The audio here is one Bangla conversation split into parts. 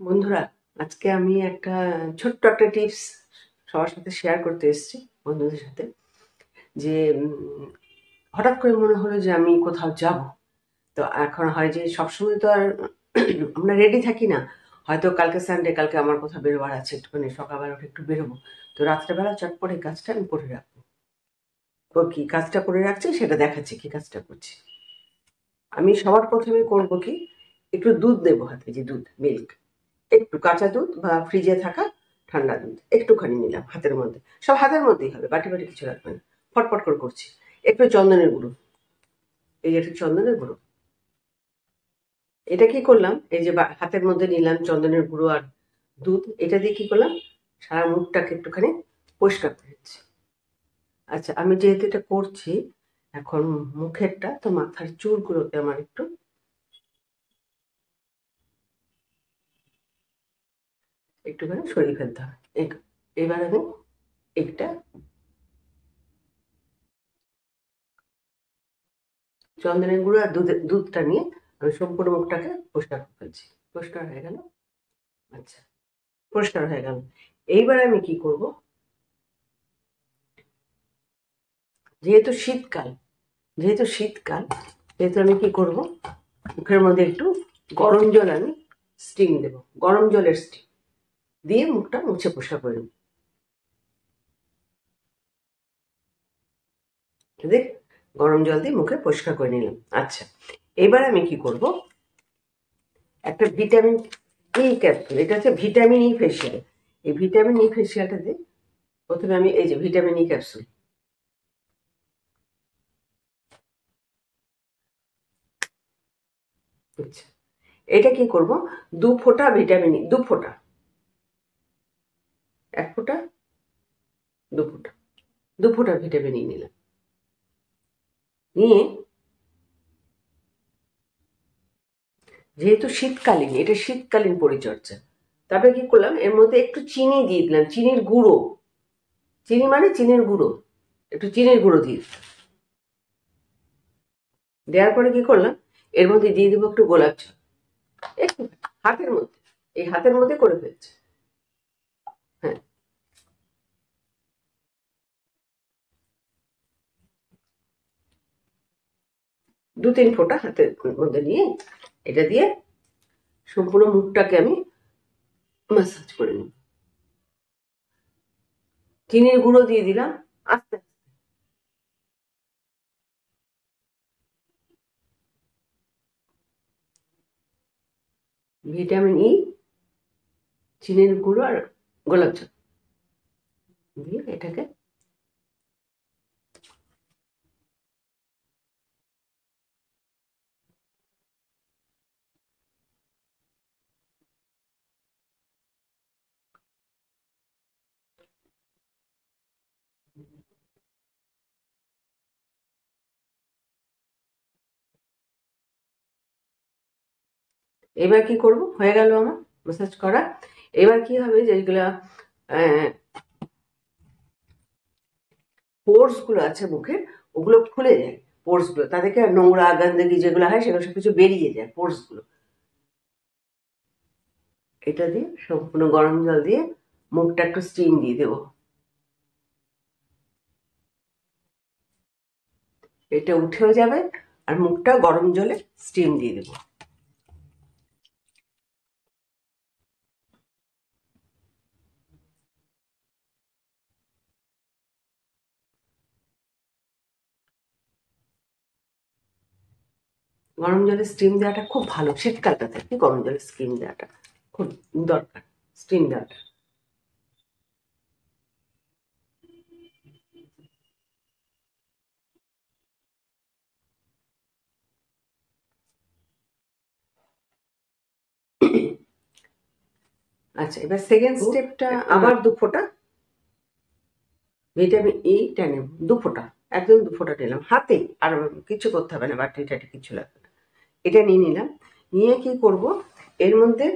বন্ধুরা, আজকে আমি একটা ছোট্ট একটা টিপস সবার সাথে শেয়ার করতে এসেছি, বন্ধুদের সাথে। যে হঠাৎ করে মনে হলো যে আমি কোথাও যাব। তো এখন হয় যে সবসময় তো আর আমরা রেডি থাকি না। হয়তো কালকে সানডে, কালকে আমার কোথাও বেরোবার আছে, একটুখানি সকালবেলা উঠে একটু বেরোবো। তো রাত্রেবেলা চটপট এই কাজটা আমি করে রাখবো। তো কি কাজটা করে রাখছি সেটা দেখাচ্ছি, কি কাজটা করছি। আমি সবার প্রথমে করবো কি, একটু দুধ দেবো হাতে, যে দুধ, মিল্ক। একটু কাঁচা দুধ বা ফ্রিজে থাকা ঠান্ডা দুধ একটুখানি নিলাম হাতের মধ্যে। সব হাতের মধ্যেই হবে, বাটি বাটি কিছু রাখবে না। ফটফট করে করছি। একটু চন্দনের গুঁড়ো, এই যে একটু চন্দনের গুঁড়ো। এটা কি করলাম, এই যে হাতের মধ্যে নিলাম চন্দনের গুঁড়ো আর দুধ, এটা দিয়ে কি করলাম, সারা মুখটাকে একটুখানি পরিষ্কার করে নিচ্ছি। আচ্ছা, আমি যেহেতু এটা করছি এখন মুখেরটা, তো মাথার চুলগুলোতে আমার একটুখানি সরিয়ে ফেলতে হবে। এবার আমি একটা চন্দনের গুঁড়ো আর দুধটা নিয়ে আমি সম্পূর্ণ মুখটাকে পরিষ্কার করে ফেলছি। পরিষ্কার হয়ে গেল। আচ্ছা, পরিষ্কার হয়ে গেল। এইবার আমি কি করব, যেহেতু শীতকাল যেহেতু শীতকাল যেহেতু আমি কি করব, মুখের মধ্যে একটু গরম জল আমি স্টিম দেব, গরম জলের স্টিম দিয়ে মুখটা মুছে পরিষ্কার করে নেব। দেখ, গরম জল দিয়ে মুখে পরিষ্কার করে নিলাম। আচ্ছা, এবার আমি কি করব, একটা ভিটামিন ই ক্যাপসুল, এটা হচ্ছে ভিটামিন ই ফেসিয়াল। এই ভিটামিন ই ফেসিয়ালটা দিয়ে প্রথমে আমি এই যে ভিটামিন ই ক্যাপসুল, আচ্ছা, এটা কি করব, 2 ফোঁটা ভিটামিন ই, 2 ফোঁটা, 1 ফোঁটা, 2 ফোঁটা, 2 ফোঁটা ভিটামিন ই নিলাম। নিয়ে, যেহেতু শীতকালীন, এটা শীতকালীন পরিচর্যা, তারপরে কি করলাম, এর মধ্যে একটু চিনি দিয়ে দিলাম, চিনির গুঁড়ো। চিনি মানে চিনির গুঁড়ো, একটু চিনির গুঁড়ো দিয়ে দিলাম। দেওয়ার পরে কি করলাম, এর মধ্যে দিয়ে দেবো একটু গোলাপ জল, একটু হাতের মধ্যে, এই হাতের মধ্যে করে ফেলছে। হ্যাঁ, 2-3 ফোঁটা হাতের মধ্যে নিয়ে এটা দিয়ে সম্পূর্ণ মুখটাকে আমি ম্যাসাজ করে নিই। চিনির গুঁড়ো দিয়ে দিলাম আস্তে আস্তে। ভিটামিন ই, চিনির গুঁড়ো আর গোলাপ জল দিয়ে এটাকে, এবার কি করব, হয়ে গেল আমার ম্যাসাজ করা। এবার কি হবে, যেগুলা পোর্স গুলো আছে মুখে, ওগুলো খুলে যায়। পোর্স গুলো, তাদেরকে নোংরা গন্ধগি যেগুলো হয় সেগুলো সবকিছু বেরিয়ে যায়, পোর্স গুলো। এটা দিয়ে সম্পূর্ণ গরম জল দিয়ে মুখটা একটু স্টিম দিয়ে দেবো। এটা উঠেও যাবে আর মুখটা গরম জলে স্টিম দিয়ে দেবো। গরম জলে স্টিম দেওয়াটা খুব ভালো, শীতকালটাতে গরম জলে স্টিম দেওয়াটা খুব দরকার, স্টিম দেওয়াটা। আচ্ছা, এবার সেকেন্ড স্টেপটা, আবার 2 ফোঁটা ভিটামিন ইটা নেব, 2 ফোঁটা, একদম 2 ফোঁটা নিলাম হাতে, আর কিছু করতে হবে না, বাটি টাটি কিছু লাগবে না। এটা নিয়ে নিলাম। নিয়ে কি করব, এর মধ্যে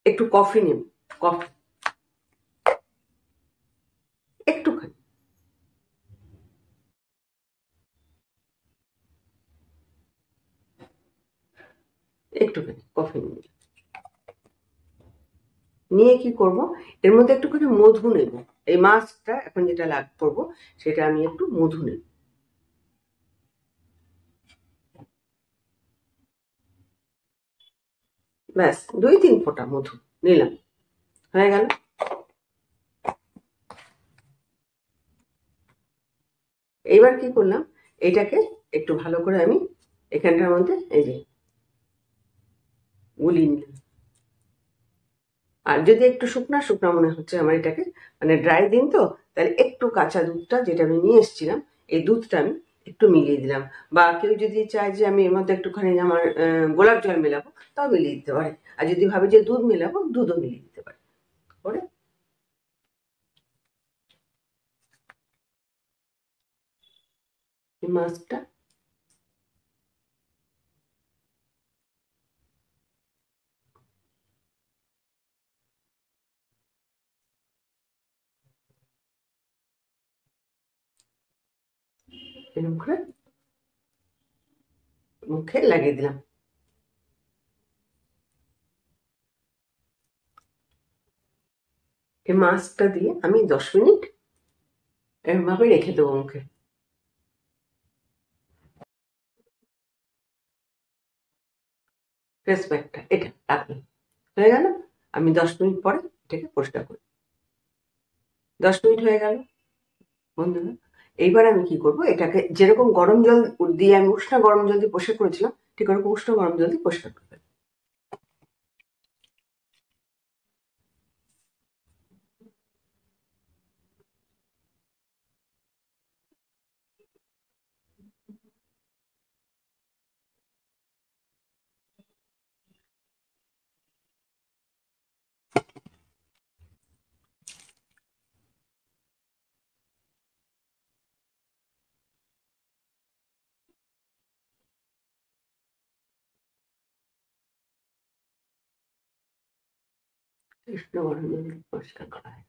একটু কফি নেব, কফি একটুখানি, একটুখানি কফি নিয়ে নিলাম। নিয়ে কি করব, এর মধ্যে একটুখানি মধু নেব। এই মাছটা এখন যেটা করব সেটা আমি একটু মধু নেব। ব্যাস 2-3 ফোঁটা মধু নিলাম, হয়ে গেল। এইবার কি করলাম, এটাকে একটু ভালো করে আমি এখানটার মধ্যে এই যে গুলিয়ে নিলাম। আর যদি একটু শুকনা শুকনা মনে হচ্ছে আমার এটাকে, মানে ড্রাই দিন তো, তাহলে একটু কাঁচা দুধটা যেটা আমি নিয়ে এসেছিলাম এই দুধটা আমি একটু মিলিয়ে দিলাম। বা কেউ যদি চায় যে আমি এর মধ্যে একটুখানি আমার গোলাপ জল মেলাবো, তাও মিলিয়ে দিতে পারে। আর যদি ভাবে যে দুধ মেলাবো, দুধও মিলিয়ে দিতে পারে। করে এই মাছটা এরকম করে মুখে লাগিয়ে দিলাম। এই মাছটা দিয়ে আমি 10 মিনিট এরকমভাবে রেখে দেবো মুখে। ফেস প্যাকটা এটা রাখলাম, হয়ে গেল। আমি 10 মিনিট পরে এটাকে পরিষ্কার করি। 10 মিনিট হয়ে গেল বন্ধুরা। এইবার আমি কি করব, এটাকে যেরকম গরম জল দিয়ে আমি উষ্ণ গরম জল দিয়ে পরিষ্কার করেছিলাম, ঠিক ওরকম উষ্ণ গরম জল দিয়ে পরিষ্কার করবে। উষ্ণ গরম জল দিয়ে পরিষ্কার করা হয়।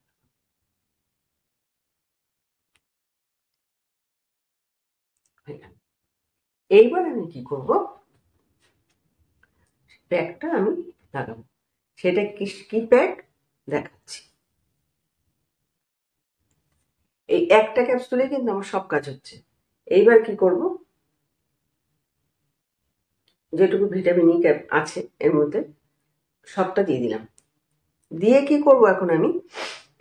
এইবার আমি কি করব, প্যাকটা আমি লাগাবো। সেটা কি কি প্যাক দেখাচ্ছি। এই একটা ক্যাপসুলে কিন্তু আমার সব কাজ হচ্ছে। এইবার কি করব, যেটুকু ভিটামিন ই আছে এর মধ্যে সবটা দিয়ে দিলাম। দিয়ে কি করব এখন আমি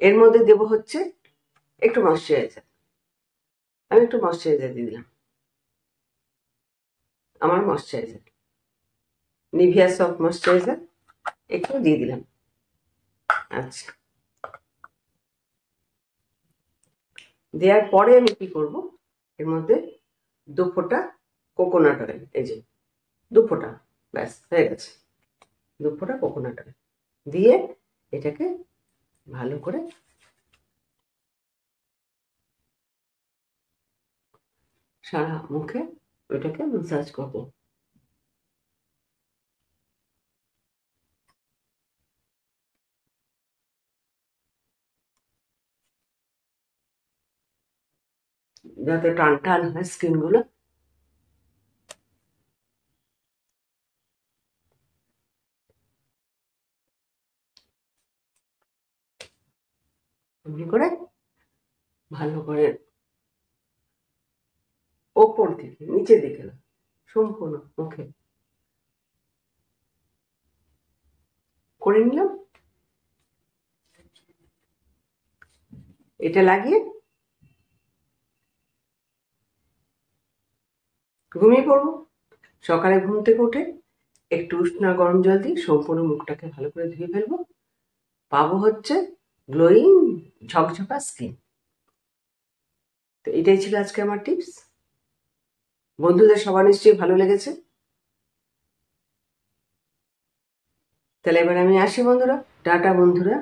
এর মধ্যে দেব হচ্ছে একটু ময়শ্চারাইজার। আমি একটু ময়শ্চারাইজার দিয়ে দিলাম, আমার ময়শ্চারাইজার নিভিয়া সফট ময়শ্চারাইজার একটু দিয়ে দিলাম। আচ্ছা, দেওয়ার পরে আমি কি করব, এর মধ্যে 2 ফোঁটা কোকোনাট অয়েল, এই যে 2 ফোঁটা, ব্যাস হয়ে গেছে। 2 ফোঁটা কোকোনাট অয়েল দিয়ে এটাকে ভালো করে সারা মুখে ওইটাকে ম্যাসাজ করব। যাতে টান টান হয় স্কিন গুলো। এমনি করে ভালো করে ওপর দিকে নিচের দিকে না, সম্পূর্ণ মুখে করে নিলাম। এটা লাগিয়ে ঘুমিয়ে পড়বো। সকালে ঘুম থেকে উঠে একটু উষ্ণ গরম জল দিয়ে সম্পূর্ণ মুখটাকে ভালো করে ধুয়ে ফেলবো। পাবো হচ্ছে গ্লোয়িং ঝকঝকা স্কিন। তো এটাই ছিল আজকে আমার টিপস। বন্ধুদের সবার নিশ্চয়ই ভালো লেগেছে। তাহলে এবার আমি আসি বন্ধুরা, টাটা বন্ধুরা।